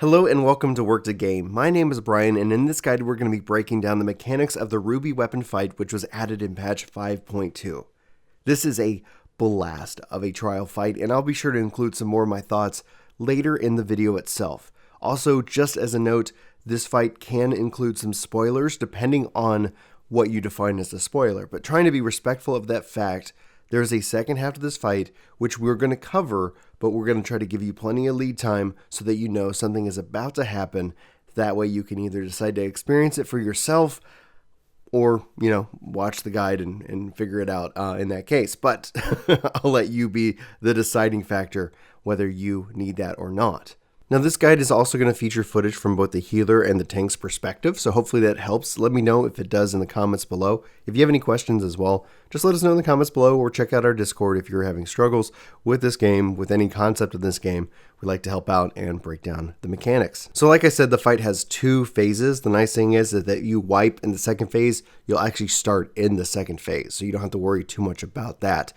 Hello and welcome to Work to Game. My name is Brian, and in this guide we're going to be breaking down the mechanics of the Ruby weapon fight, which was added in patch 5.2. This is a blast of a trial fight, and I'll be sure to include some more of my thoughts later in the video itself. Also, just as a note, this fight can include some spoilers depending on what you define as a spoiler, but trying to be respectful of that fact, there's a second half to this fight, which we're going to cover, but we're going to try to give you plenty of lead time so that you know something is about to happen. That way you can either decide to experience it for yourself or, watch the guide and figure it out in that case. But I'll let you be the deciding factor whether you need that or not. Now, this guide is also going to feature footage from both the healer and the tank's perspective, so hopefully that helps. Let me know if it does in the comments below. If you have any questions as well, just let us know in the comments below or check out our Discord if you're having struggles with this game, with any concept of this game. We like to help out and break down the mechanics. So like I said, the fight has two phases. The nice thing is that you wipe in the second phase, you'll actually start in the second phase, so you don't have to worry too much about that.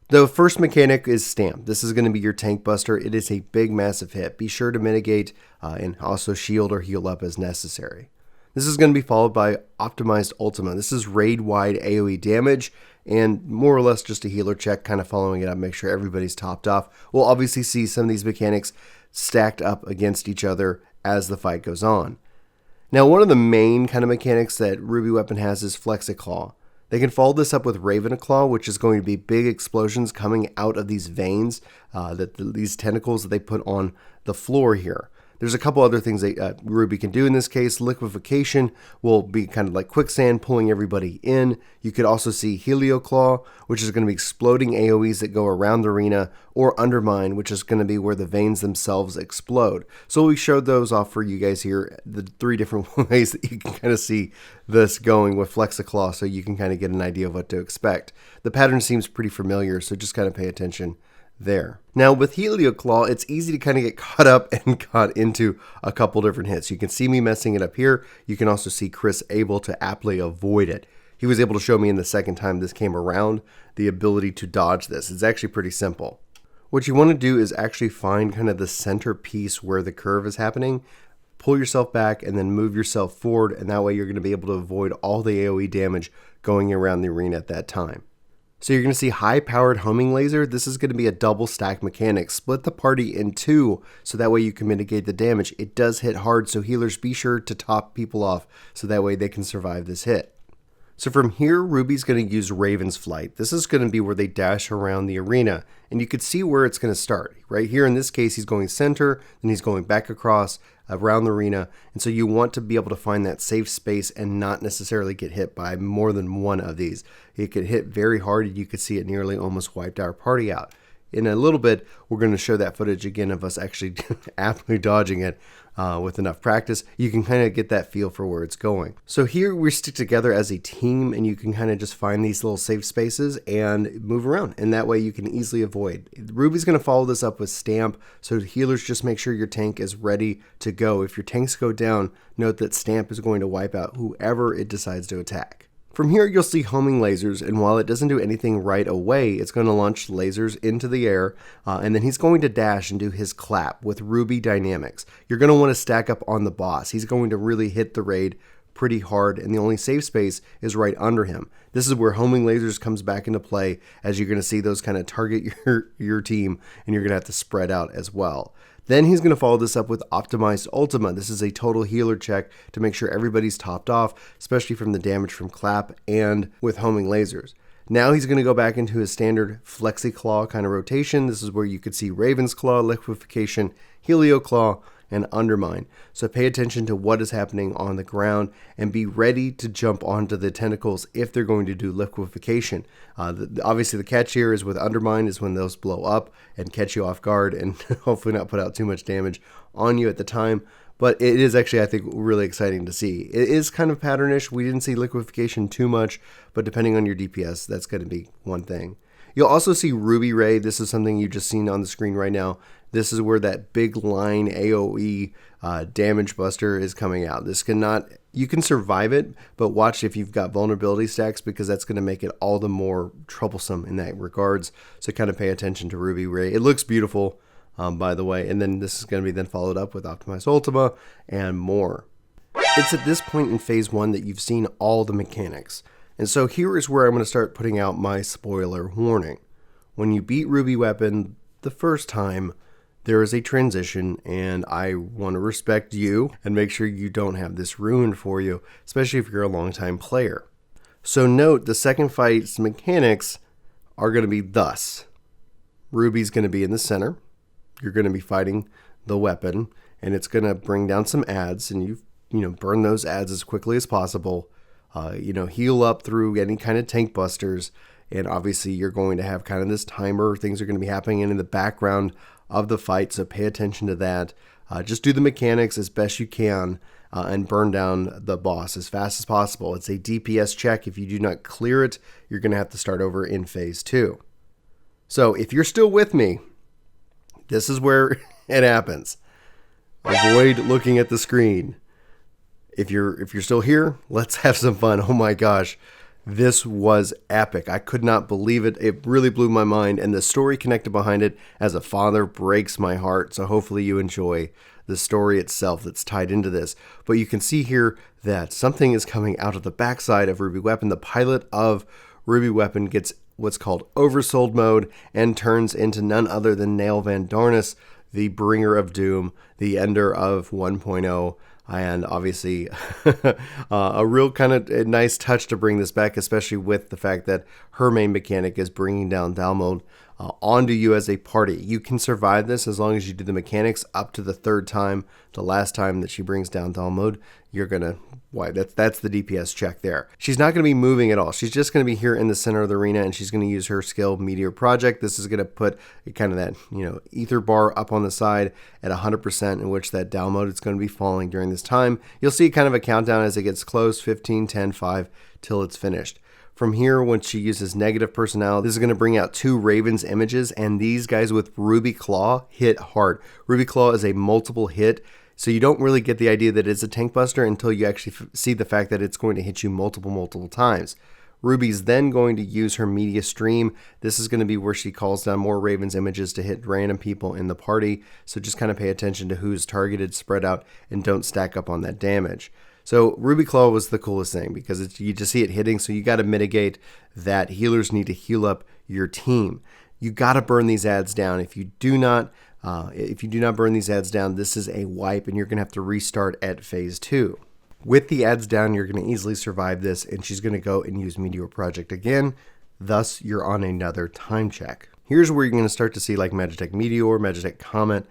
The first mechanic is Stamp. This is going to be your tank buster. It is a big, massive hit. Be sure to mitigate and also shield or heal up as necessary. This is going to be followed by Optimized Ultima. This is raid-wide AoE damage and more or less just a healer check, kind of following it up, make sure everybody's topped off. We'll obviously see some of these mechanics stacked up against each other as the fight goes on. Now, one of the main kind of mechanics that Ruby Weapon has is Flexiclaw. They can follow this up with Ravenclaw, which is going to be big explosions coming out of these veins, these tentacles that they put on the floor here. There's a couple other things that Ruby can do in this case. Liquefaction will be kind of like quicksand, pulling everybody in. You could also see Helioclaw, which is going to be exploding AoEs that go around the arena, or Undermine, which is going to be where the veins themselves explode. So we showed those off for you guys here, the three different ways that you can kind of see this going with Flexiclaw, so you can kind of get an idea of what to expect. The pattern seems pretty familiar, so just kind of pay attention there. Now with Helioclaw, it's easy to kind of get caught up and caught into a couple different hits. You can see me messing it up here. You can also see Chris able to aptly avoid it. He was able to show me in the second time this came around the ability to dodge this. It's actually pretty simple. What you want to do is actually find kind of the center piece where the curve is happening. Pull yourself back and then move yourself forward, and that way you're going to be able to avoid all the AoE damage going around the arena at that time. So you're going to see high-powered homing laser. This is going to be a double stack mechanic. Split the party in two so that way you can mitigate the damage. It does hit hard, so healers be sure to top people off so that way they can survive this hit. So from here, Ruby's going to use Raven's Flight. This is going to be where they dash around the arena, and you could see where it's going to start. Right here in this case, he's going center, then he's going back across around the arena, and so you want to be able to find that safe space and not necessarily get hit by more than one of these. It could hit very hard, and you could see it nearly almost wiped our party out. In a little bit, we're going to show that footage again of us actually aptly dodging it with enough practice. You can kind of get that feel for where it's going. So here we stick together as a team, and you can kind of just find these little safe spaces and move around, and that way you can easily avoid. Ruby's going to follow this up with Stamp, so healers just make sure your tank is ready to go. If your tanks go down, note that Stamp is going to wipe out whoever it decides to attack. From here, you'll see homing lasers, and while it doesn't do anything right away, it's going to launch lasers into the air, and then he's going to dash and do his clap with Ruby Dynamics. You're going to want to stack up on the boss. He's going to really hit the raid pretty hard, and the only safe space is right under him. This is where homing lasers comes back into play, as you're going to see those kind of target your team, and you're going to have to spread out as well. Then he's going to follow this up with Optimized Ultima. This is a total healer check to make sure everybody's topped off, especially from the damage from Clap and with homing lasers. Now he's going to go back into his standard Flexiclaw kind of rotation. This is where you could see Raven's Claw, Liquefaction, Helioclaw, and Undermine. So pay attention to what is happening on the ground and be ready to jump onto the tentacles if they're going to do liquefaction. Obviously the catch here is with Undermine is when those blow up and catch you off guard and hopefully not put out too much damage on you at the time. But it is actually, I think, really exciting to see. It is kind of patternish. We didn't see liquefaction too much, but depending on your DPS, that's going to be one thing. You'll also see Ruby Ray. This is something you just seen on the screen right now. This is where that big line AoE damage buster is coming out. This cannot, you can survive it, but watch if you've got vulnerability stacks, because that's going to make it all the more troublesome in that regards. So kind of pay attention to Ruby Ray. It looks beautiful. by the way. And then this is going to be then followed up with Optimized Ultima and more. It's at this point in Phase 1 that you've seen all the mechanics. And so here is where I'm going to start putting out my spoiler warning. When you beat Ruby Weapon the first time, there is a transition, and I want to respect you and make sure you don't have this ruined for you, especially if you're a longtime player. So note, the second fight's mechanics are going to be thus. Ruby's going to be in the center. You're going to be fighting the weapon, and it's going to bring down some adds, and you burn those adds as quickly as possible. Heal up through any kind of tank busters, and obviously you're going to have kind of this timer. Things are going to be happening in the background of the fight, so pay attention to that. Just do the mechanics as best you can and burn down the boss as fast as possible. It's a DPS check. If you do not clear it, you're going to have to start over in Phase 2. So if you're still with me, this is where it happens. Avoid looking at the screen. If you're still here, let's have some fun. Oh my gosh, this was epic. I could not believe it. It really blew my mind, and the story connected behind it as a father breaks my heart. So hopefully you enjoy the story itself that's tied into this. But you can see here that something is coming out of the backside of Ruby Weapon. The pilot of Ruby Weapon gets what's called oversold mode and turns into none other than Nail Van Darnus, the bringer of doom, the ender of 1.0. And obviously a real kind of nice touch to bring this back, especially with the fact that her main mechanic is bringing down Dalmode onto you as a party. You can survive this as long as you do the mechanics up to the third time. The last time that she brings down Dalmode, you're going to that's the DPS check there. She's not going to be moving at all. She's just going to be here in the center of the arena, and she's going to use her skill Meteor Project. This is going to put kind of that ether bar up on the side at 100%, in which that download is going to be falling during this time. You'll see kind of a countdown as it gets close, 15, 10, 5, till it's finished. From here, when she uses negative personality, this is going to bring out 2 Raven's images, and these guys with Ruby Claw hit hard. Ruby Claw is a multiple hit, so you don't really get the idea that it's a tank buster until you actually see the fact that it's going to hit you multiple times. Ruby's then going to use her media stream. This is going to be where she calls down more Raven's images to hit random people in the party, so just kind of pay attention to who's targeted, spread out, and don't stack up on that damage. So Ruby Claw was the coolest thing because you just see it hitting, so you got to mitigate that. Healers need to heal up your team. You got to burn these adds down. If you do not burn these adds down, this is a wipe, and you're going to have to restart at Phase 2. With the adds down, you're going to easily survive this, and she's going to go and use Meteor Project again. Thus, you're on another time check. Here's where you're going to start to see like Magitech Meteor, Magitech Comet.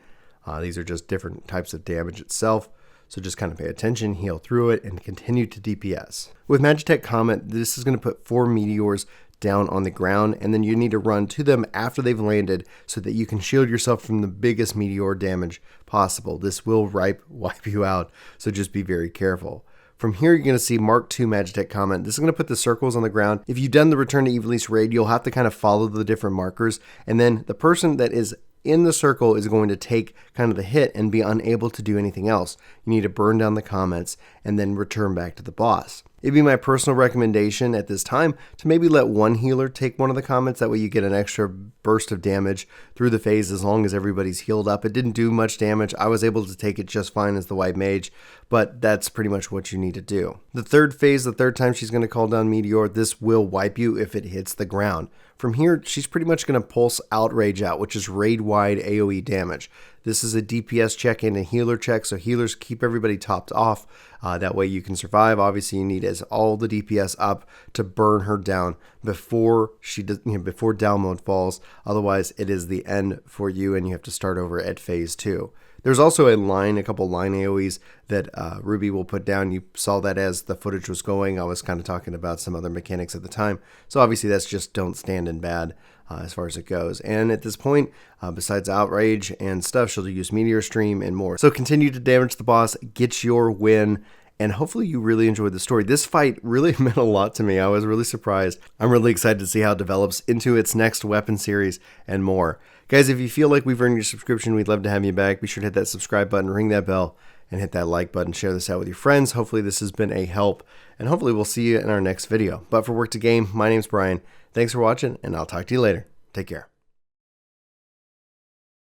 These are just different types of damage itself. So just kind of pay attention, heal through it, and continue to DPS. With Magitech Comet, this is going to put 4 meteors down on the ground, and then you need to run to them after they've landed so that you can shield yourself from the biggest meteor damage possible. This will wipe you out, so just be very careful. From here, you're going to see Mark II Magitech Comet. This is going to put the circles on the ground. If you've done the Return to Evilise raid, you'll have to kind of follow the different markers, and then the person that is in the circle is going to take kind of the hit and be unable to do anything else. You need to burn down the comets and then return back to the boss. It'd be my personal recommendation at this time to maybe let one healer take one of the comets. That way you get an extra burst of damage through the phase as long as everybody's healed up. It didn't do much damage. I was able to take it just fine as the white mage, but that's pretty much what you need to do. The third phase, the third time she's going to call down Meteor, this will wipe you if it hits the ground. From here, she's pretty much going to pulse Outrage out, which is raid-wide AoE damage. This is a DPS check and a healer check, so healers keep everybody topped off. That way you can survive. Obviously, you need all the DPS up to burn her down before before down mode falls. Otherwise, it is the end for you, and you have to start over at Phase 2. There's also a couple line AoEs that Ruby will put down. You saw that as the footage was going. I was kind of talking about some other mechanics at the time. So obviously that's just don't stand in bad as far as it goes. And at this point, besides Outrage and stuff, she'll use Meteor Stream and more. So continue to damage the boss, get your win, and hopefully you really enjoyed the story. This fight really meant a lot to me. I was really surprised. I'm really excited to see how it develops into its next weapon series and more. Guys, if you feel like we've earned your subscription, we'd love to have you back. Be sure to hit that subscribe button, ring that bell, and hit that like button. Share this out with your friends. Hopefully this has been a help, and hopefully we'll see you in our next video. But for Work to Game, my name's Brian. Thanks for watching, and I'll talk to you later. Take care.